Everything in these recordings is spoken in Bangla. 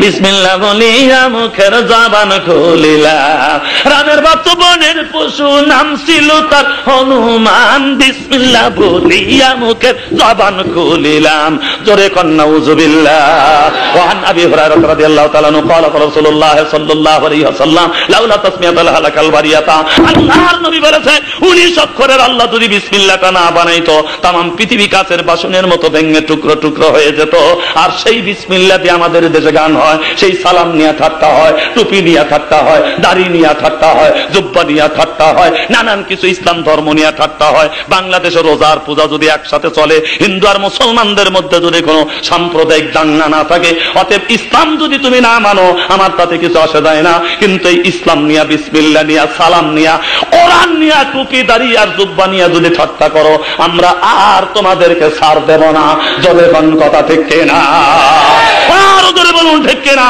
বিসমিল্লাহ বলিয়া মুখের জবান খুলিলাম। রামের বাচ্চা বনের পশু নাম ছিল তার হনুমান, বিসমিল্লাহ বলিয়া মুখের জবান খুলিলাম। জোরে কন্যা উযুবিল্লাহ। ওয়ান আবি হুরায়রা রাদিয়াল্লাহু তাআলা আনহু قال রাসূলুল্লাহ সাল্লাল্লাহু আলাইহি ওয়াসাল্লাম লাউলা তাসমিয়াতুল হালাকাল বারিয়াতা। আল্লাহর নবী বলেছেন 19 অক্ষরের আল্লাহ যদি বিসমিল্লাহটা না বানাইতো तमाम পৃথিবী কাচের বাসনের মতো ভেঙে টুকরো টুকরো হয়ে যেত। আর সেই বিসমিল্লাহ দিয়ে আমাদের দেশে গান হয়, সেই সালাম নিয়ে ঠাট্টা হয়, টুপি নিয়ে ঠাট্টা হয়, দাড়ি নিয়ে ঠাট্টা হয়, জুব্বা নিয়ে ঠাট্টা হয়, নানান কিছু ইসলাম ধর্ম নিয়ে ঠাট্টা হয়। বাংলাদেশে রোজার পূজা যদি একসাথে চলে, হিন্দু আর মুসলমানদের মধ্যে যদি কোনো সাম্প্রদায়িক দাঙ্গা না থাকে, অতএব ইসলাম যদি তুমি না মানো আমার তাতে কিছু আসে যায় না। কিন্তু এই ইসলাম নিয়ে, বিসমিল্লাহ নিয়ে, সালাম নিয়ে, কোরআন নিয়ে, টুপি দাড়ি আর জুব্বা নিয়ে যদি ঠাট্টা করো, আমরা আর তোমাদেরকে ছাড় দেব না। জোরে কোন কথা ঠিক কিনা? আরো জোরে বলুন ঠিক কিনা?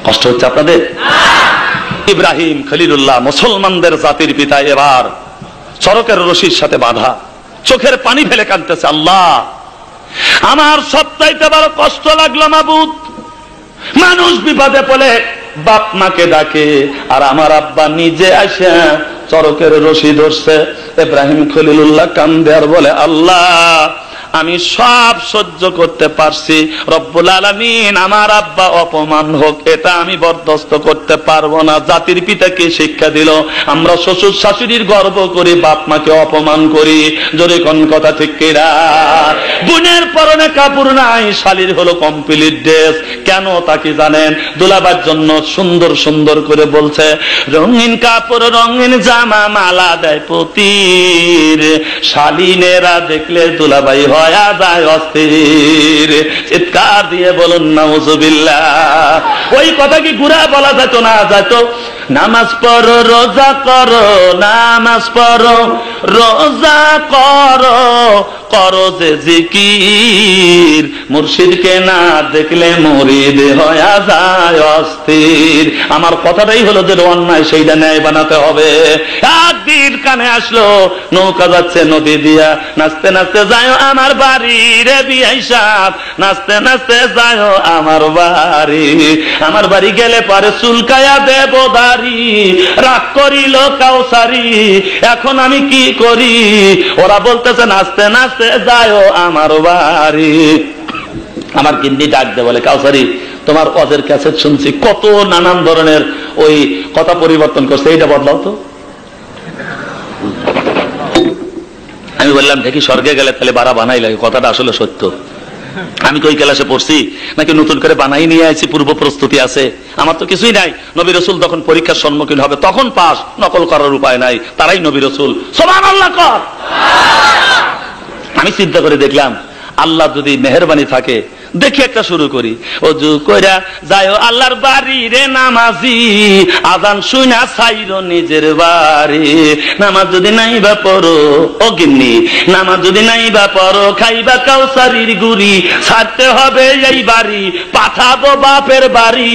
কষ্ট হচ্ছে আপনাদের? ইব্রাহিম খলিলুল্লাহ মুসলমানদের জাতির পিতা এবার সড়কের রশির সাথে বাঁধা, চোখের পানি ফেলে কাঁদতেছে, আল্লাহ আমার সবচাইতে বড় কষ্ট লাগলো মাবুদ, মানুষ বিপদে পড়ে বাপ মাকে ডাকে আর আমার আব্বা নিজে আসে চরকের রশি ধরছে। ইব্রাহিম খলিলুল্লাহ কান্দে আর বলে, আল্লাহ আমি সব সহ্য করতে পারছি, রব্বুল আলামিন আমার আব্বা অপমান হোক এটা আমি বরদাস্ত করতে পারবো না। জাতির পিতাকে শিক্ষা দিল, আমরা শ্বশুর শাশুড়ির গর্ব করি, বাপ মাকে অপমান করি। জোরে কোন কথা ঠিক কিনা? বোনের পরনে কাপড় নাই, শালীর হলো কমপ্লিট ড্রেস। কেন তা কি জানেন? দুলাবার জন্য সুন্দর সুন্দর করে বলছে, রঙিন কাপড় রঙিন জামা মালা দেয় পতির, শালীনেরা দেখলে দুলাবাই হয় অস্থির। চিৎকার দিয়ে বলুন নাউযুবিল্লাহ। ওই কথা কি ঘুরা বলা যেত না? যেত। নামাজ পড়ো রোজা করো, নামাজ পড়ো রোজা করো, করো যে জিকির, মুর্শিদকে না দেখলে মুরিদ হয়ে যায় অস্থির। আমার কথাটাই হলো যে অন্যায় সেইটা ন্যায় বানাতে হবে। একদিন কানে আসলো নৌকা যাচ্ছে নদী দিয়া, নাচতে নাচতে যায় আমার বাড়ি রে বিয়াই সাহেব, নাচতে নাচতে যায় আমার বাড়ি। আমার বাড়ি গেলে পরে চুলকায়া দেব দাড়ি, রাগ করিল কাউসারি, এখন আমি কি করি? ওরা বলতেছে নাচতে নাচতে যায় আমার বাড়ি। আমার গিন্নি ডাক দে বলে, কাউসারি তোমার ওয়াজের ক্যাসেট শুনছি, কত নানান ধরনের ওই কথা পরিবর্তন করছে, এইটা বদলাও তো। আমি বললাম দেখি স্বর্গে গেলে তাহলে বাড়া বানাই লাগে, কথাটা আসলে সত্য। আমি তো ওই ক্লাসে পড়ছি নাকি নতুন করে বানাই নিয়ে আইছি, পূর্ব প্রস্তুতি আছে? আমার তো কিছুই নাই। নবী রাসূল তখন পরীক্ষার সম্মুখীন হবে, তখন পাস, নকল করার উপায় নাই, তারাই নবী রাসূল। সুবহানাল্লাহ কর। আমি চিন্তা করে দেখলাম আল্লাহ যদি মেহেরবানি থাকে, দেখি একটা শুরু করি। ওযু কইরা যায় আল্লাহর বাড়ি রে নামাজি, আযান শুনা ছাইরো নিজের বাড়ি। নামাজ যদি নাই বা পড়ো ও গিন্নি, নামাজ যদি নাই বা পড়ো, খাইবা কাউসারির গুড়ি, ছাড়তে হবে এই বাড়ি, পাঠাবো বাপের বাড়ি।